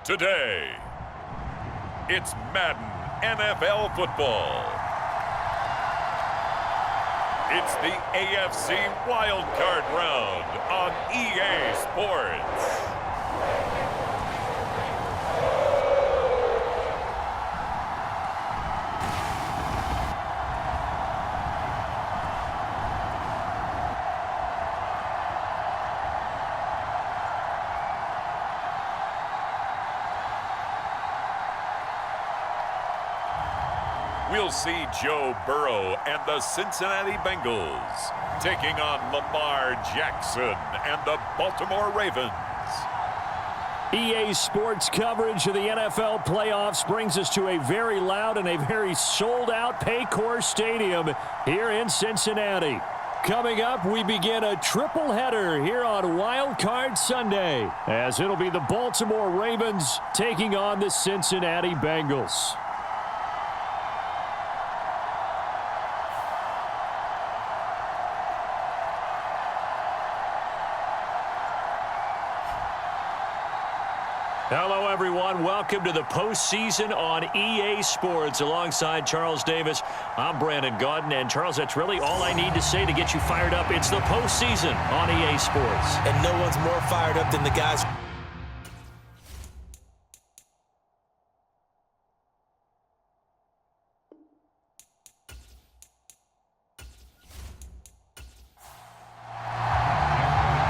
Today, it's Madden NFL football. It's the AFC wildcard round on EA Sports. We'll see Joe Burrow and the Cincinnati Bengals taking on Lamar Jackson and the Baltimore Ravens. EA Sports coverage of the NFL playoffs brings us to a very loud and a very sold-out Paycor Stadium here in Cincinnati. Coming up, we begin a triple header here on Wild Card Sunday, as it'll be the Baltimore Ravens taking on the Cincinnati Bengals. Hello, everyone. Welcome to the postseason on EA Sports. Alongside Charles Davis, I'm Brandon Gaudin. And, Charles, that's really all I need to say to get you fired up. It's the postseason on EA Sports. And no one's more fired up than the guys.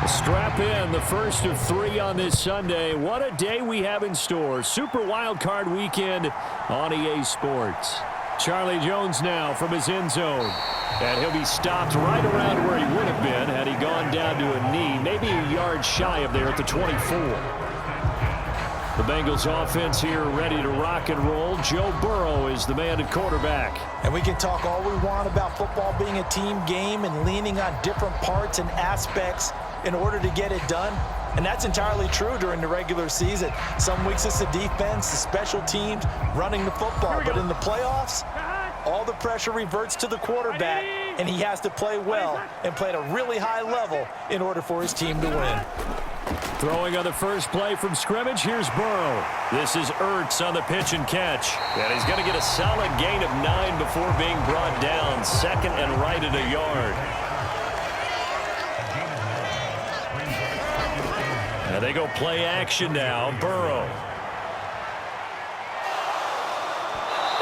Strap in, the first of three on this Sunday. What a day we have in store. Super Wild Card Weekend on EA Sports. Charlie Jones now from his end zone. And he'll be stopped right around where he would have been had he gone down to a knee, maybe a yard shy of there at the 24. The Bengals offense here ready to rock and roll. Joe Burrow is the man at quarterback. And we can talk all we want about football being a team game and leaning on different parts and aspects in order to get it done. And that's entirely true during the regular season. Some weeks it's the defense, the special teams, running the football. But in the playoffs, all the pressure reverts to the quarterback, and he has to play well and play at a really high level in order for his team to win. Throwing on the first play from scrimmage, here's Burrow. This is Ertz on the pitch and catch. And he's going to get a solid gain of 9 before being brought down. Second and right at a yard. And they go play action now. Burrow.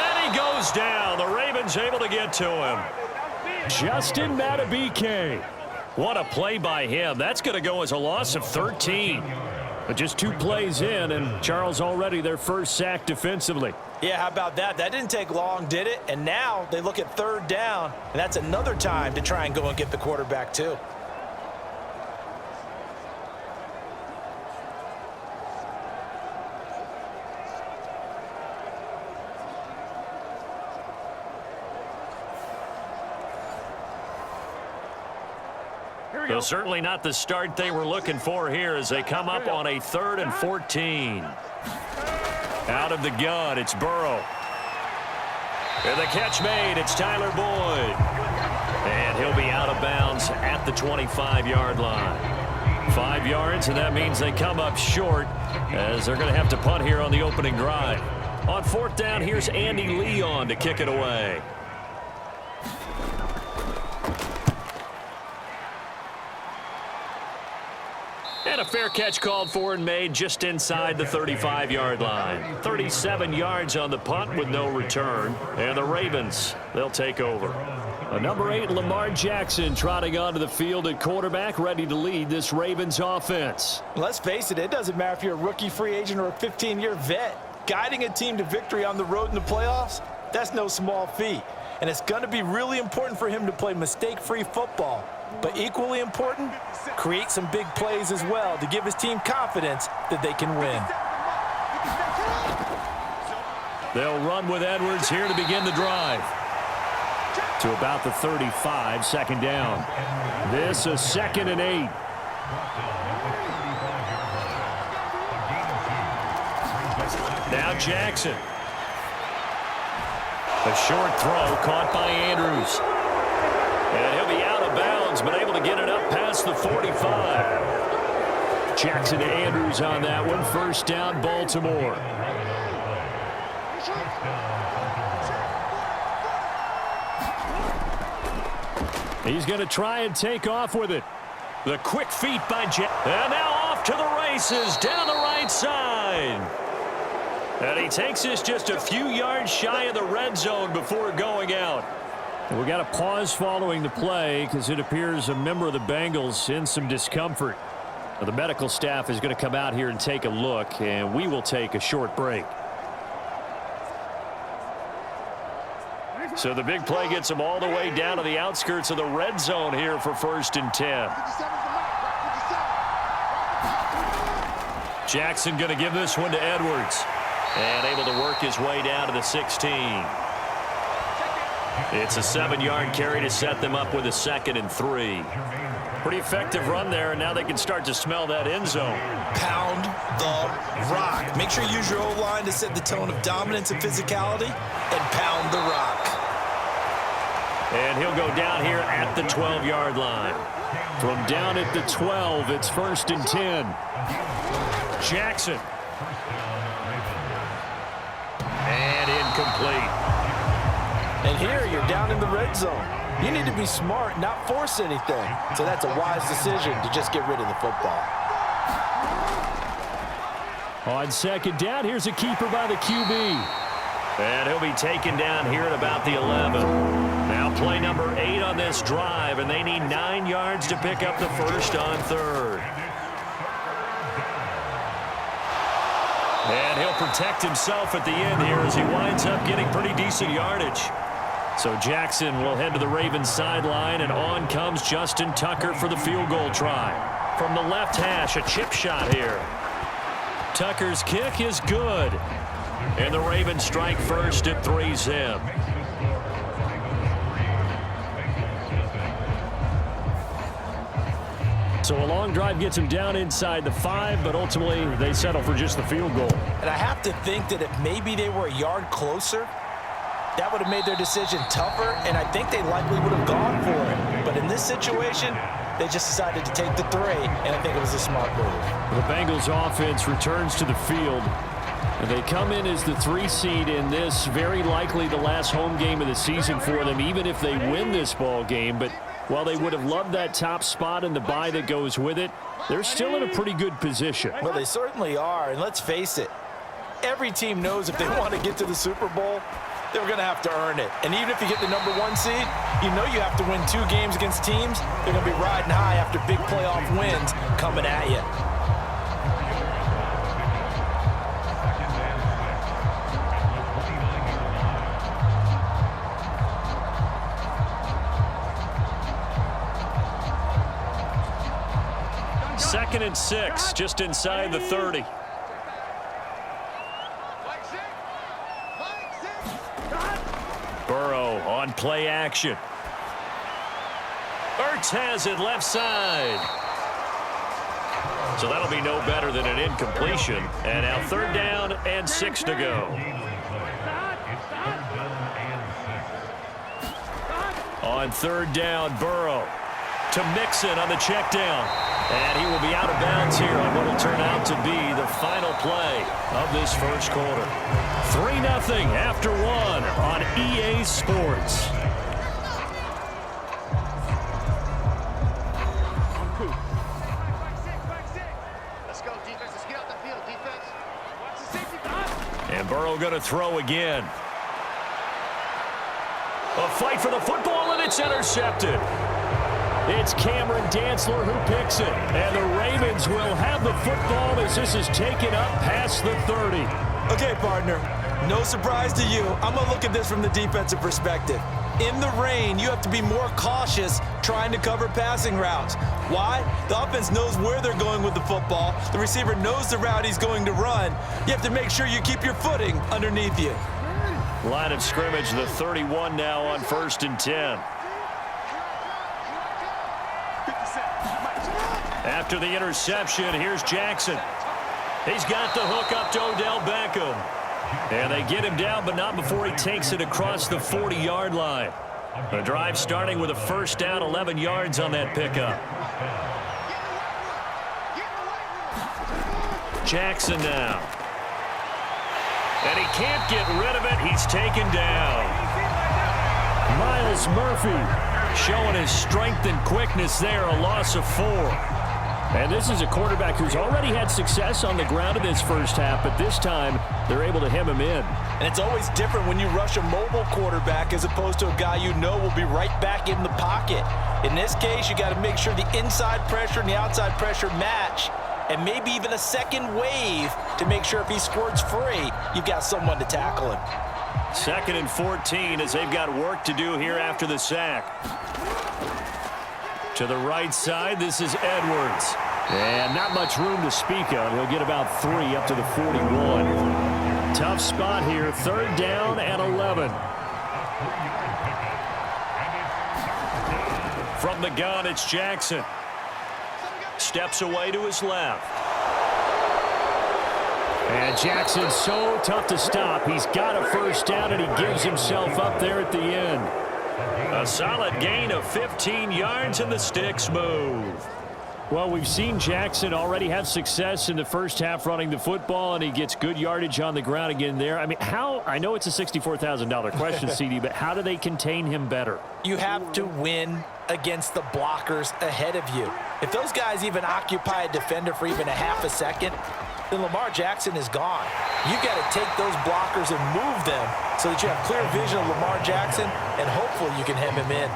And he goes down. The Ravens able to get to him. Justin Madubuike. What a play by him. That's going to go as a loss of 13. But just 2 plays in, and Charles already their first sack defensively. Yeah, how about that? That didn't take long, did it? And now they look at third down, and that's another time to try and go and get the quarterback too. So certainly not the start they were looking for here as they come up on a 3rd and 14. Out of the gun, it's Burrow. And the catch made, it's Tyler Boyd. And he'll be out of bounds at the 25-yard line. 5 yards, and that means they come up short as they're going to have to punt here on the opening drive. On 4th down, here's Andy Leon to kick it away. And a fair catch called for and made just inside the 35-yard line. 37 yards on the punt with no return. And the Ravens, they'll take over. Number 8, Lamar Jackson, trotting onto the field at quarterback, ready to lead this Ravens offense. Let's face it, it doesn't matter if you're a rookie free agent or a 15-year vet. Guiding a team to victory on the road in the playoffs, that's no small feat. And it's going to be really important for him to play mistake-free football. But equally important, create some big plays as well to give his team confidence that they can win. They'll run with Edwards here to begin the drive. To about the 35, 2nd down. This a 2nd and 8. Now Jackson. A short throw caught by Andrews. And he'll be out of bounds, but able to get it up past the 45. Jackson to Andrews on that one. First down, Baltimore. He's going to try and take off with it. The quick feet by Jackson. And now off to the races down the right side. And he takes us just a few yards shy of the red zone before going out. We got a pause following the play because it appears a member of the Bengals in some discomfort. Now, the medical staff is going to come out here and take a look, and we will take a short break. So the big play gets them all the way down to the outskirts of the red zone here for 1st and 10. Jackson going to give this one to Edwards. And able to work his way down to the 16. It's a 7-yard carry to set them up with a 2nd and 3. Pretty effective run there, and now they can start to smell that end zone. Pound the rock. Make sure you use your O-line to set the tone of dominance and physicality, and pound the rock. And he'll go down here at the 12-yard line. From down at the 12, it's 1st and 10. Jackson. And incomplete. And here you're down in the red zone. You need to be smart, not force anything. So that's a wise decision to just get rid of the football. On 2nd down, here's a keeper by the QB. And he'll be taken down here at about the 11. Now play number 8 on this drive, and they need 9 yards to pick up the first on 3rd. And he'll protect himself at the end here as he winds up getting pretty decent yardage. So Jackson will head to the Ravens sideline, and on comes Justin Tucker for the field goal try. From the left hash, a chip shot here. Tucker's kick is good. And the Ravens strike first at 3-zip. So a long drive gets him down inside the 5, but ultimately they settle for just the field goal. And I have to think that if maybe they were a yard closer, that would have made their decision tougher, and I think they likely would have gone for it. But in this situation, they just decided to take the 3, and I think it was a smart move. The Bengals offense returns to the field, and they come in as the 3 seed in this, very likely the last home game of the season for them, even if they win this ball game. But while they would have loved that top spot and the bye that goes with it, they're still in a pretty good position. Well, they certainly are, and let's face it, every team knows if they want to get to the Super Bowl, they're going to have to earn it. And even if you get the number 1 seed, you know you have to win 2 games against teams. They're going to be riding high after big playoff wins coming at you. Second and 6, just inside the 30. Burrow on play action. Ertz has it left side. So that'll be no better than an incompletion. And now 3rd down and 6 to go. On 3rd down, Burrow to Mixon on the check down. And he will be out of bounds here on what will turn out to be the final play of this first quarter. 3-0 after 1 on EA Sports. Let's go, defense. Let's get out the field, defense. Watch the safety. And Burrow going to throw again. A fight for the football, and it's intercepted. It's Cameron Dantzler who picks it. And the Ravens will have the football as this is taken up past the 30. Okay, partner, no surprise to you. I'm going to look at this from the defensive perspective. In the rain, you have to be more cautious trying to cover passing routes. Why? The offense knows where they're going with the football. The receiver knows the route he's going to run. You have to make sure you keep your footing underneath you. Line of scrimmage, the 31 now on 1st and 10. After the interception, here's Jackson. He's got the hook up to Odell Beckham. And they get him down, but not before he takes it across the 40-yard line. The drive starting with a 1st down, 11 yards on that pickup. Jackson now. And he can't get rid of it. He's taken down. Miles Murphy showing his strength and quickness there, a loss of 4. And this is a quarterback who's already had success on the ground in this first half, but this time they're able to hem him in. And it's always different when you rush a mobile quarterback as opposed to a guy you know will be right back in the pocket. In this case, you got to make sure the inside pressure and the outside pressure match, and maybe even a second wave to make sure if he squirts free, you've got someone to tackle him. 2nd and 14 as they've got work to do here after the sack. To the right side, this is Edwards. And not much room to speak of. He'll get about 3 up to the 41. Tough spot here, 3rd down and 11. From the gun, it's Jackson. Steps away to his left. And Jackson's so tough to stop. He's got a 1st down, and he gives himself up there at the end. A solid gain of 15 yards, and the sticks move. Well, we've seen Jackson already have success in the first half running the football, and he gets good yardage on the ground again there. I mean, I know it's a $64,000 question, CD, but how do they contain him better? You have to win against the blockers ahead of you. If those guys even occupy a defender for even a half a second, then Lamar Jackson is gone. You've got to take those blockers and move them so that you have clear vision of Lamar Jackson, and hopefully you can hem him in.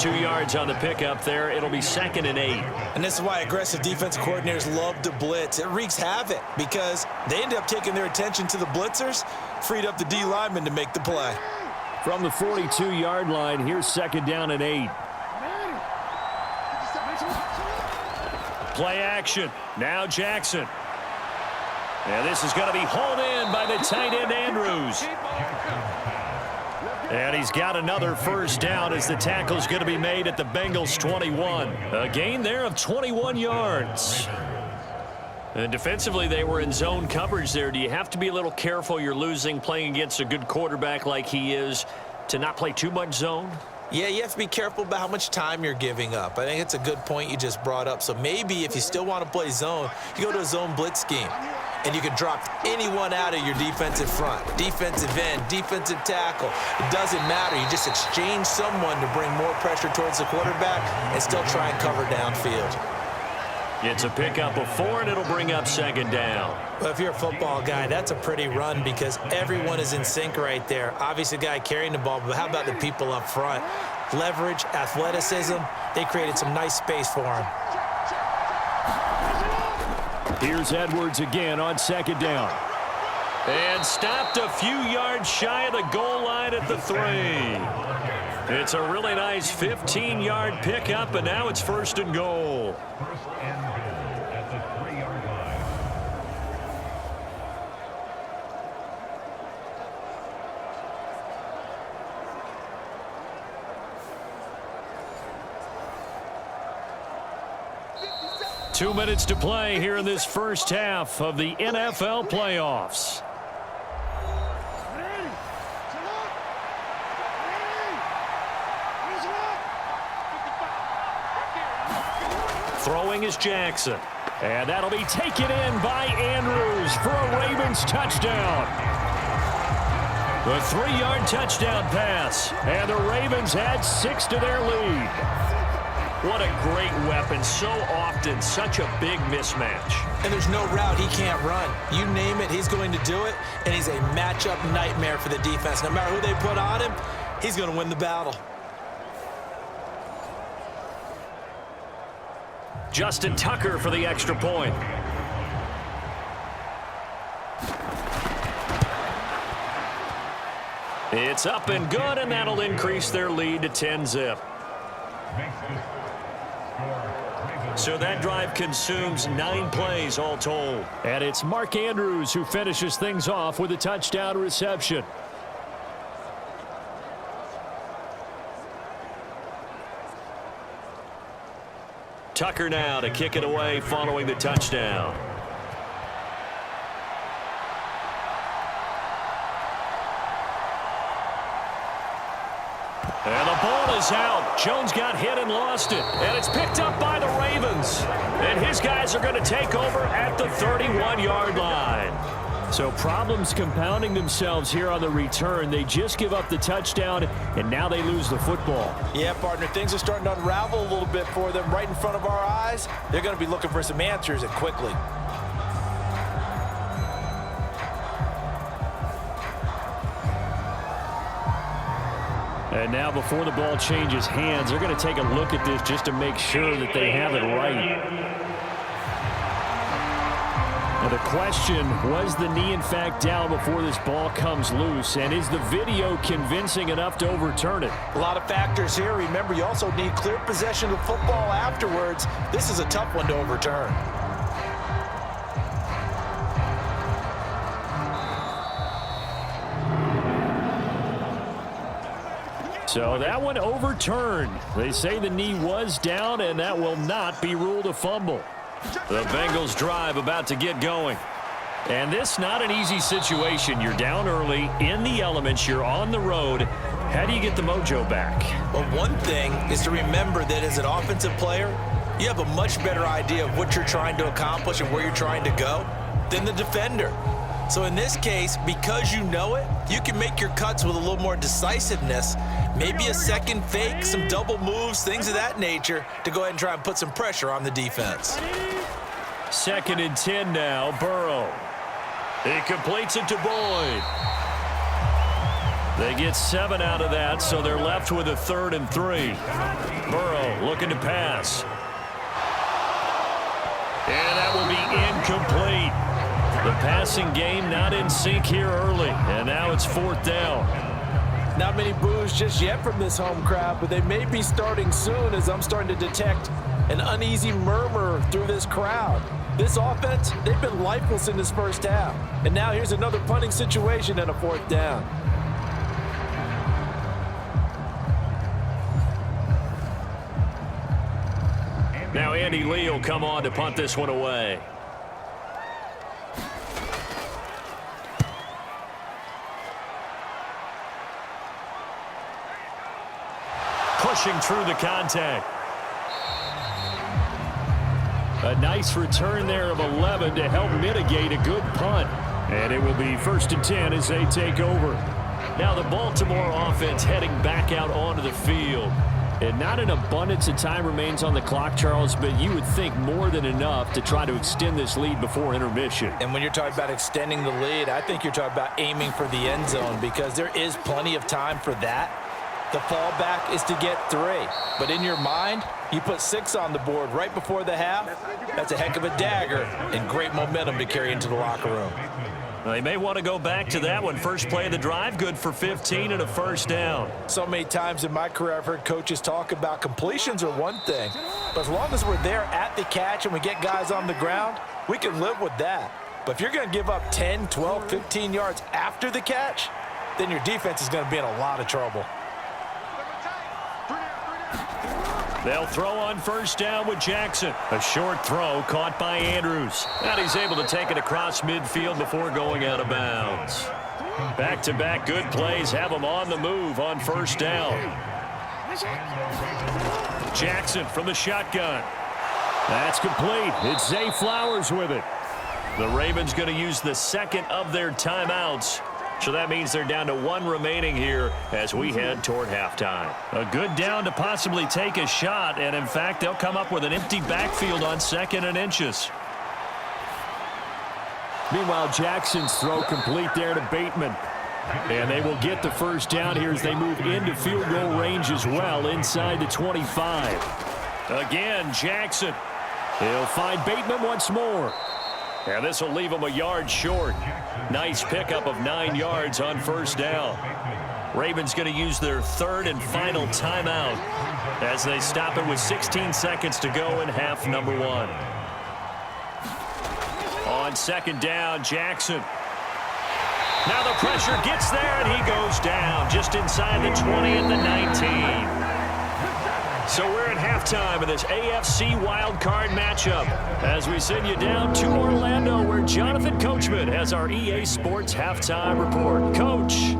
2 yards on the pickup there. It'll be 2nd and 8. And this is why aggressive defensive coordinators love to blitz. It wreaks havoc because they end up taking their attention to the blitzers, freed up the D lineman to make the play. From the 42-yard line, here's 2nd down and 8. Play action. Now Jackson. And this is going to be hauled in by the tight end Andrews. And he's got another 1st down as the tackle's going to be made at the Bengals 21. A gain there of 21 yards. And defensively, they were in zone coverage there. Do you have to be a little careful you're losing playing against a good quarterback like he is to not play too much zone? Yeah, you have to be careful about how much time you're giving up. I think it's a good point you just brought up. So maybe if you still want to play zone, you go to a zone blitz scheme. And you can drop anyone out of your defensive front, defensive end, defensive tackle. It doesn't matter. You just exchange someone to bring more pressure towards the quarterback and still try and cover downfield. It's a pickup of 4, and it'll bring up 2nd down. Well, if you're a football guy, that's a pretty run because everyone is in sync right there. Obviously, the guy carrying the ball, but how about the people up front? Leverage, athleticism, they created some nice space for him. Here's Edwards again on 2nd down. And stopped a few yards shy of the goal line at the 3. It's a really nice 15-yard pickup, and now it's 1st and goal. 2 minutes to play here in this first half of the NFL playoffs. Throwing is Jackson. And that'll be taken in by Andrews for a Ravens touchdown. The 3-yard touchdown pass. And the Ravens add 6 to their lead. What a great weapon. So often, such a big mismatch. And there's no route he can't run. You name it, he's going to do it. And he's a matchup nightmare for the defense. No matter who they put on him, he's going to win the battle. Justin Tucker for the extra point. It's up and good, and that'll increase their lead to 10-zip. So that drive consumes 9 plays all told. And it's Mark Andrews who finishes things off with a touchdown reception. Tucker now to kick it away following the touchdown. And the ball is out. Jones got hit and lost it. And it's picked up by the Ravens. And his guys are going to take over at the 31-yard line. So problems compounding themselves here on the return. They just give up the touchdown, and now they lose the football. Yeah, partner, things are starting to unravel a little bit for them right in front of our eyes. They're going to be looking for some answers, and quickly. And now before the ball changes hands, they're going to take a look at this just to make sure that they have it right. Now the question, was the knee in fact down before this ball comes loose? And is the video convincing enough to overturn it? A lot of factors here. Remember, you also need clear possession of the football afterwards. This is a tough one to overturn. So that one overturned. They say the knee was down, and that will not be ruled a fumble. The Bengals drive about to get going. And this not an easy situation. You're down early, in the elements, you're on the road. How do you get the mojo back? Well, one thing is to remember that as an offensive player, you have a much better idea of what you're trying to accomplish and where you're trying to go than the defender. So in this case, because you know it, you can make your cuts with a little more decisiveness. Maybe a second fake, some double moves, things of that nature to go ahead and try and put some pressure on the defense. 2nd and 10 now, Burrow. He completes it to Boyd. They get 7 out of that, so they're left with a 3rd and 3. Burrow looking to pass. And that will be incomplete. The passing game not in sync here early, and now it's 4th down. Not many boos just yet from this home crowd, but they may be starting soon as I'm starting to detect an uneasy murmur through this crowd. This offense, they've been lifeless in this first half. And now here's another punting situation and a 4th down. Now Andy Lee will come on to punt this one away. Pushing through the contact. A nice return there of 11 to help mitigate a good punt. And it will be 1st and 10 as they take over. Now the Baltimore offense heading back out onto the field. And not an abundance of time remains on the clock, Charles, but you would think more than enough to try to extend this lead before intermission. And when you're talking about extending the lead, I think you're talking about aiming for the end zone because there is plenty of time for that. The fallback is to get 3. But in your mind, you put 6 on the board right before the half. That's a heck of a dagger and great momentum to carry into the locker room. Well, they may want to go back to that one. First play of the drive, good for 15 and a 1st down. So many times in my career I've heard coaches talk about completions are one thing. But as long as we're there at the catch and we get guys on the ground, we can live with that. But if you're going to give up 10, 12, 15 yards after the catch, then your defense is going to be in a lot of trouble. They'll throw on 1st down with Jackson. A short throw caught by Andrews. And he's able to take it across midfield before going out of bounds. Back-to-back good plays have him on the move on 1st down. Jackson from the shotgun. That's complete. It's Zay Flowers with it. The Ravens going to use the 2nd of their timeouts. So that means they're down to 1 remaining here as we head toward halftime. A good down to possibly take a shot, and in fact, they'll come up with an empty backfield on 2nd and inches. Meanwhile, Jackson's throw complete there to Bateman. And they will get the 1st down here as they move into field goal range as well inside the 25. Again, Jackson. He'll find Bateman once more. And this will leave him a yard short. Nice pickup of 9 yards on 1st down. Ravens going to use their 3rd and final timeout as they stop it with 16 seconds to go in half number 1. On 2nd down, Jackson. Now the pressure gets there, and he goes down just inside the 20 and the 19. So we're at halftime of this AFC wildcard matchup as we send you down to Orlando where Jonathan Coachman has our EA Sports halftime report. Coach.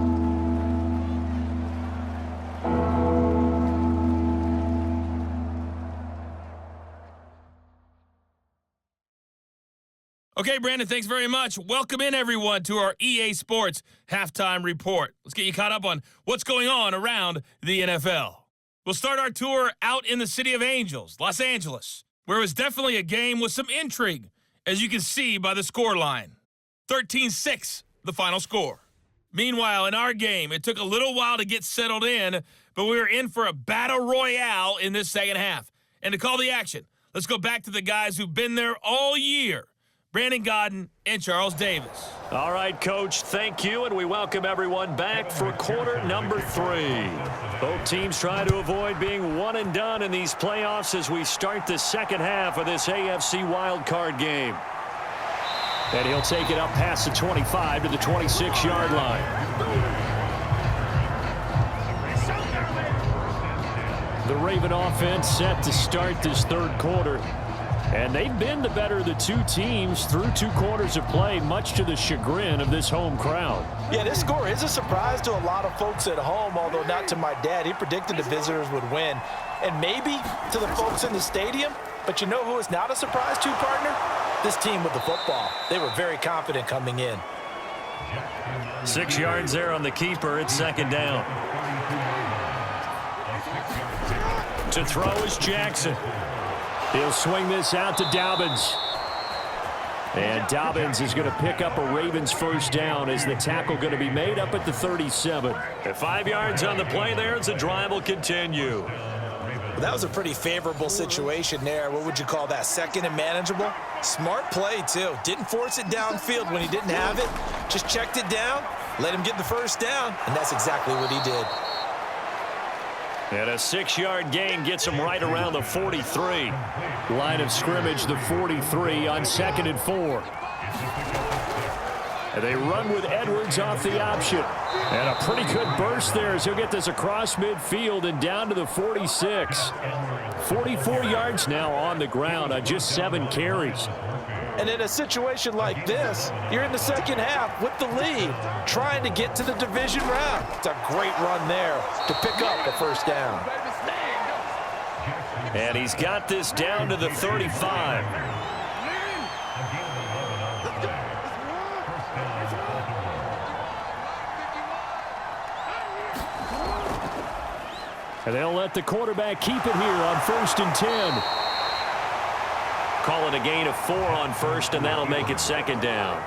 Okay, Brandon, thanks very much. Welcome in, everyone, to our EA Sports Halftime Report. Let's get you caught up on what's going on around the NFL. We'll start our tour out in the City of Angels, Los Angeles, where it was definitely a game with some intrigue, as you can see by the scoreline. 13-6, the final score. Meanwhile, in our game, it took a little while to get settled in, but we were in for a battle royale in this second half. And to call the action, let's go back to the guys who've been there all year. Brandon Godden and Charles Davis. All right, Coach, thank you, and we welcome everyone back for quarter number 3. Both teams try to avoid being one and done in these playoffs as we start the second half of this AFC wildcard game. And he'll take it up past the 25 to the 26-yard line. The Raven offense set to start this third quarter. And they've been the better of the two teams through 2 quarters of play, much to the chagrin of this home crowd. Yeah, this score is a surprise to a lot of folks at home, although not to my dad. He predicted the visitors would win. And maybe to the folks in the stadium. But you know who is not a surprise to, partner? This team with the football. They were very confident coming in. 6 yards there on the keeper. It's second down. To throw is Jackson. He'll swing this out to Dobbins. And Dobbins is going to pick up a Ravens first down as the tackle going to be made up at the 37. At 5 yards on the play there as the drive will continue. Well, that was a pretty favorable situation there. What would you call that? Second and manageable? Smart play, too. Didn't force it downfield when he didn't have it. Just checked it down, let him get the first down, and that's exactly what he did. And a 6-yard gain gets him right around the 43. Line of scrimmage, the 43 on 2nd and 4. And they run with Edwards off the option. And a pretty good burst there as he'll get this across midfield and down to the 46. 44 yards now on the ground on just 7 carries. And in a situation like this, you're in the second half with the lead, trying to get to the division round. It's a great run there to pick up a first down. And he's got this down to the 35. And they'll let the quarterback keep it here on 1st and 10. Call it a gain of 4 on first, and that'll make it second down.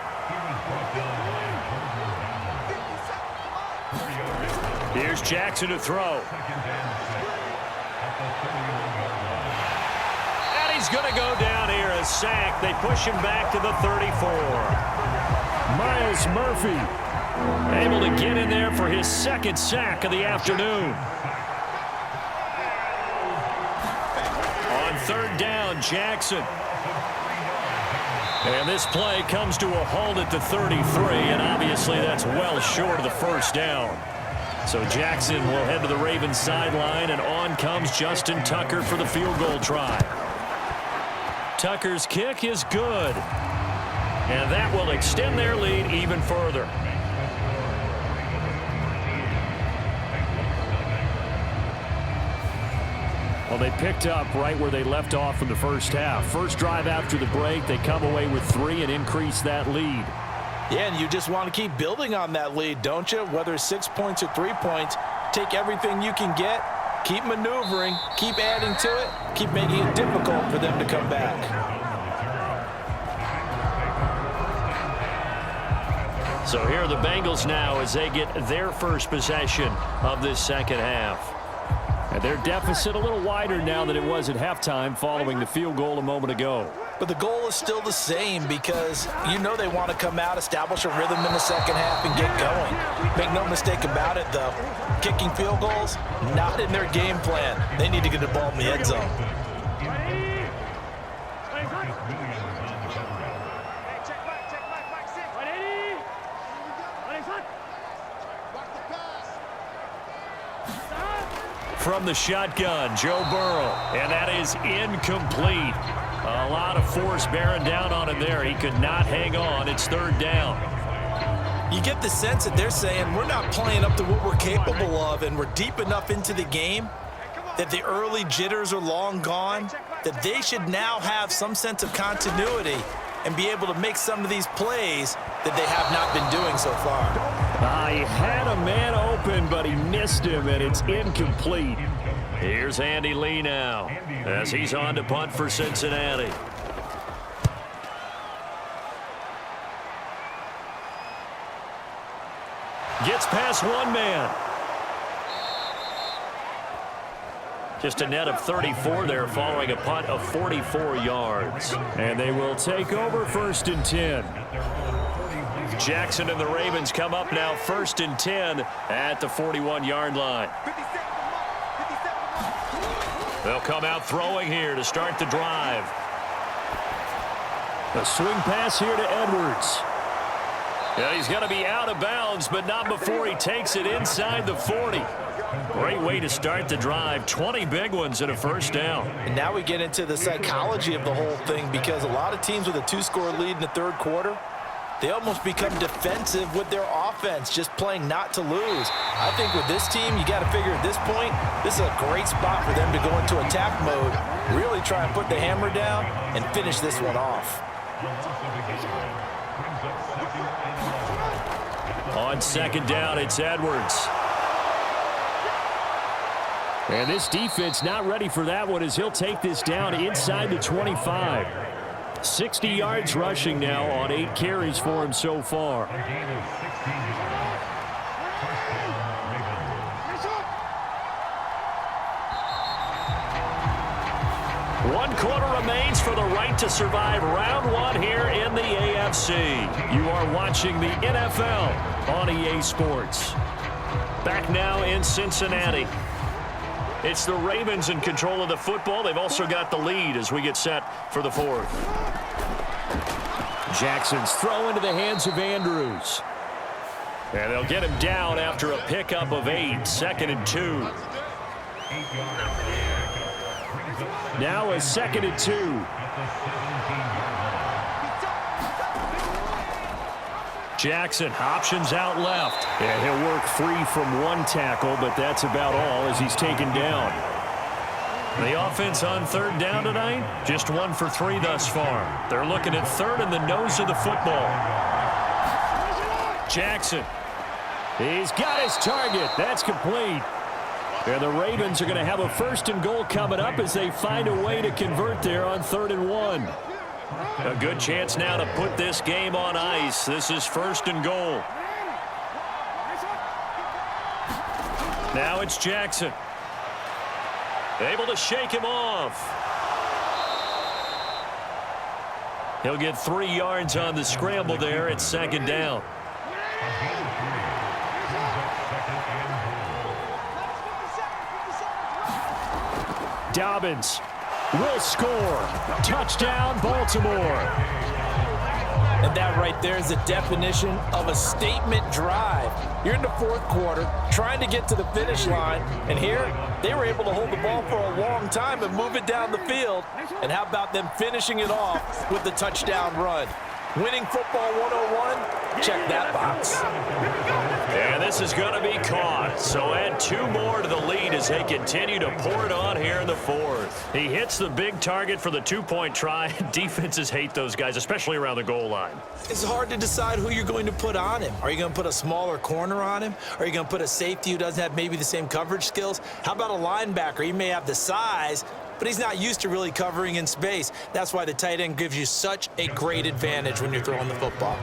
Here's Jackson to throw. And he's going to go down here, a sack. They push him back to the 34. Miles Murphy able to get in there for his 2nd sack of the afternoon. On 3rd down, Jackson. And this play comes to a halt at the 33, and obviously that's well short of the first down. So Jackson will head to the Ravens sideline, and on comes Justin Tucker for the field goal try. Tucker's kick is good, and that will extend their lead even further. Well, they picked up right where they left off in the first half. First drive after the break, they come away with 3 and increase that lead. Yeah, and you just want to keep building on that lead, don't you? Whether it's 6 points or 3 points, take everything you can get, keep maneuvering, keep adding to it, keep making it difficult for them to come back. So here are the Bengals now as they get their first possession of this second half. And their deficit a little wider now than it was at halftime following the field goal a moment ago. But the goal is still the same because you know they want to come out, establish a rhythm in the second half, and get going. Make no mistake about it, though. Kicking field goals, not in their game plan. They need to get the ball in the end zone. From the shotgun, Joe Burrow, and that is incomplete. A lot of force bearing down on him there. He could not hang on. It's 3rd down. You get the sense that they're saying we're not playing up to what we're capable of, and we're deep enough into the game that the early jitters are long gone, that they should now have some sense of continuity and be able to make some of these plays that they have not been doing so far. He had a man open, but he missed him, and it's incomplete. Here's Andy Lee now as he's on to punt for Cincinnati. Gets past one man. Just a net of 34 there following a punt of 44 yards. And they will take over 1st and 10. Jackson and the Ravens come up now 1st and 10 at the 41-yard line. They'll come out throwing here to start the drive. A swing pass here to Edwards. Yeah, he's going to be out of bounds, but not before he takes it inside the 40. Great way to start the drive. 20 big ones and a first down. And now we get into the psychology of the whole thing, because a lot of teams with a 2-score lead in the 3rd quarter, they almost become defensive with their offense, just playing not to lose. I think with this team, you got to figure at this point, this is a great spot for them to go into attack mode, really try and put the hammer down and finish this one off. On 2nd down, it's Edwards. And this defense not ready for that one, as he'll take this down inside the 25. 60 yards rushing now on 8 carries for him so far. One quarter remains for the right to survive round 1 here in the AFC. You are watching the NFL on EA Sports. Back now in Cincinnati. It's the Ravens in control of the football. They've also got the lead as we get set for the 4th. Jackson's throw into the hands of Andrews. And they'll get him down after a pickup of 8, 2nd and 2. Now a 2nd and 2. Jackson options out left. And he'll work free from one tackle, but that's about all as he's taken down. The offense on 3rd down tonight, just 1 for 3 thus far. They're looking at 3rd in the nose of the football. Jackson. He's got his target. That's complete. And the Ravens are going to have a 1st and goal coming up as they find a way to convert there on 3rd and 1. A good chance now to put this game on ice. This is 1st and goal. Now it's Jackson. Able to shake him off. He'll get 3 yards on the scramble there at 2nd down. Dobbins will score. Touchdown, Baltimore. And that right there is the definition of a statement drive. You're in the 4th quarter, trying to get to the finish line, and here they were able to hold the ball for a long time and move it down the field. And how about them finishing it off with the touchdown run? Winning football 101, check that box. And this is going to be caught. So add 2 more to the lead as they continue to pour it on here in the 4th. He hits the big target for the 2-point try. Defenses hate those guys, especially around the goal line. It's hard to decide who you're going to put on him. Are you going to put a smaller corner on him? Are you going to put a safety who doesn't have maybe the same coverage skills? How about a linebacker? He may have the size, but he's not used to really covering in space. That's why the tight end gives you such a great advantage when you're throwing the football.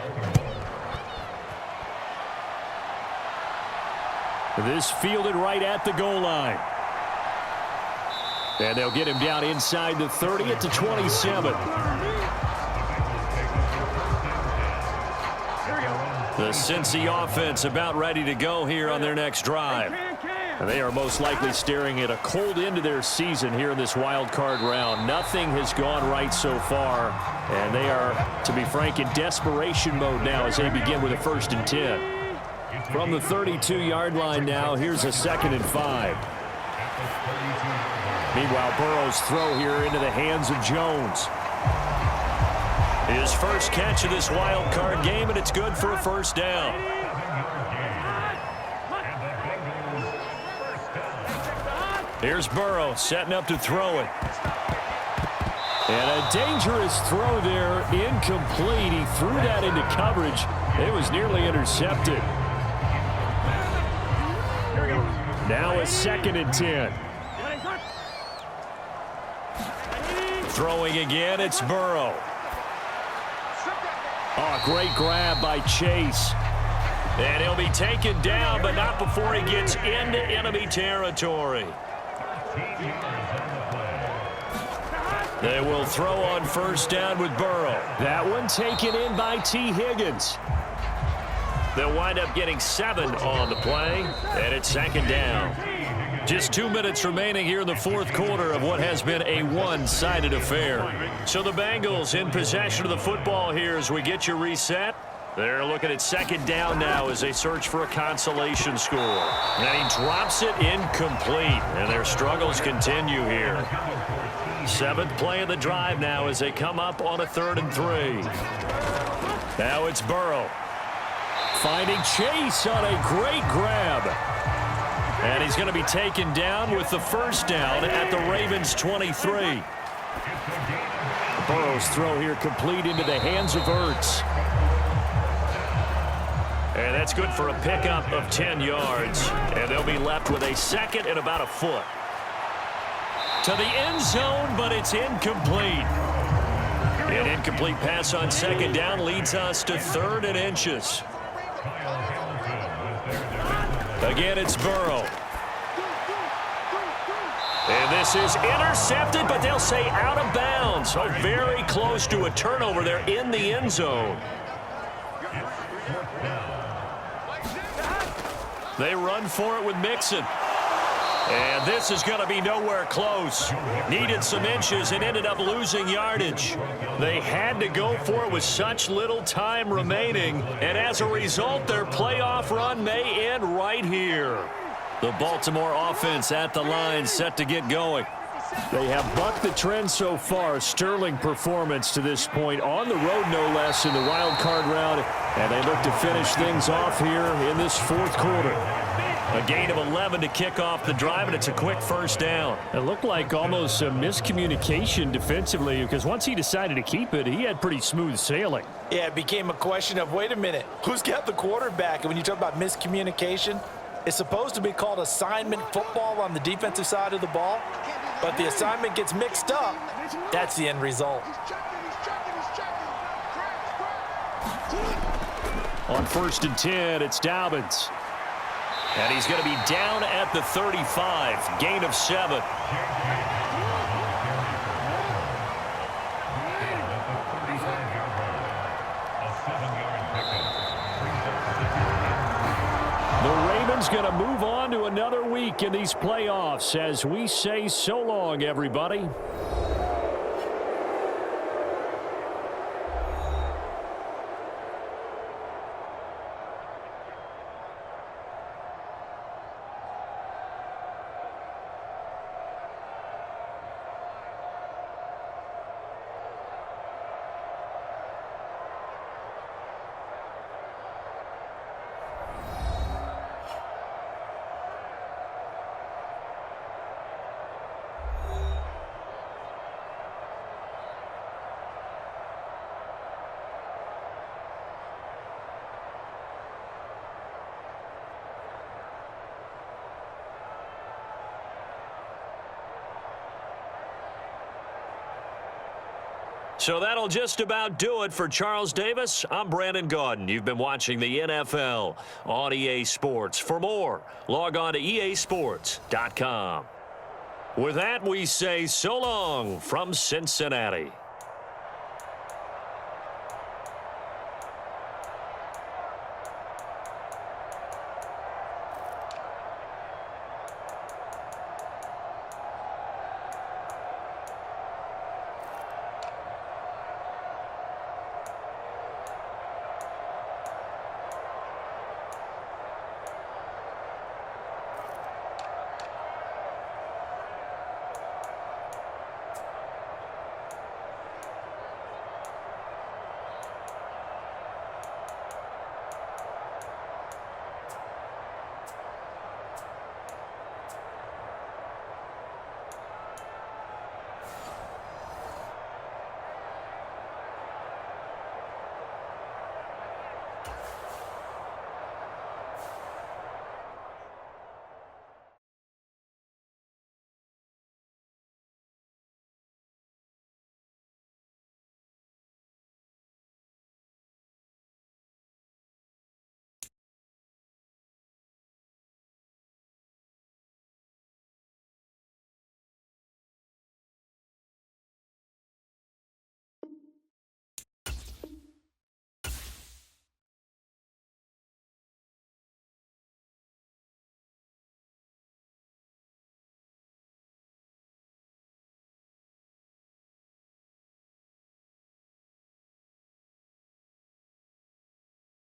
This fielded right at the goal line. And they'll get him down inside the 30 at the 27. The Cincy offense about ready to go here on their next drive. And they are most likely staring at a cold end to their season here in this wild card round. Nothing has gone right so far. And they are, to be frank, in desperation mode now as they begin with a 1st and 10. From the 32-yard line now, here's a 2nd and 5. Meanwhile, Burrow's throw here into the hands of Jones. His first catch of this wild card game, and it's good for a 1st down. Here's Burrow setting up to throw it. And a dangerous throw there, incomplete. He threw that into coverage. It was nearly intercepted. Now a 2nd and 10. Throwing again, it's Burrow. Oh, great grab by Chase. And he'll be taken down, but not before he gets into enemy territory. They will throw on 1st down with Burrow. That one taken in by T. Higgins. They'll wind up getting 7 on the play, and it's 2nd down. Just 2 minutes remaining here in the 4th quarter of what has been a one-sided affair. So the Bengals in possession of the football here as we get you reset. They're looking at 2nd down now as they search for a consolation score. And he drops it incomplete, and their struggles continue here. 7th play of the drive now as they come up on a 3rd and 3. Now it's Burrow. Finding Chase on a great grab. And he's going to be taken down with the 1st down at the Ravens' 23. Burrow's throw here complete into the hands of Ertz. And that's good for a pickup of 10 yards. And they'll be left with a 2nd and about a foot. To the end zone, but it's incomplete. An incomplete pass on 2nd down leads us to 3rd and inches. Again, it's Burrow. And this is intercepted, but they'll say out of bounds. So very close to a turnover there in the end zone. They run for it with Mixon. And this is going to be nowhere close. Needed some inches and ended up losing yardage. They had to go for it with such little time remaining. And as a result, their playoff run may end right here. The Baltimore offense at the line set to get going. They have bucked the trend so far. Sterling performance to this point on the road, no less, in the wild card round. And they look to finish things off here in this 4th quarter. A gain of 11 to kick off the drive, and it's a quick 1st down. It looked like almost a miscommunication defensively because once he decided to keep it, he had pretty smooth sailing. Yeah, it became a question of, wait a minute, who's got the quarterback? And when you talk about miscommunication, it's supposed to be called assignment football on the defensive side of the ball, but the assignment gets mixed up. That's the end result. On 1st and 10, it's Dobbins. And he's going to be down at the 35, gain of 7. The Ravens going to move on to another week in these playoffs as we say so long, everybody. So that'll just about do it for Charles Davis. I'm Brandon Gaudin. You've been watching the NFL on EA Sports. For more, log on to easports.com. With that, we say so long from Cincinnati.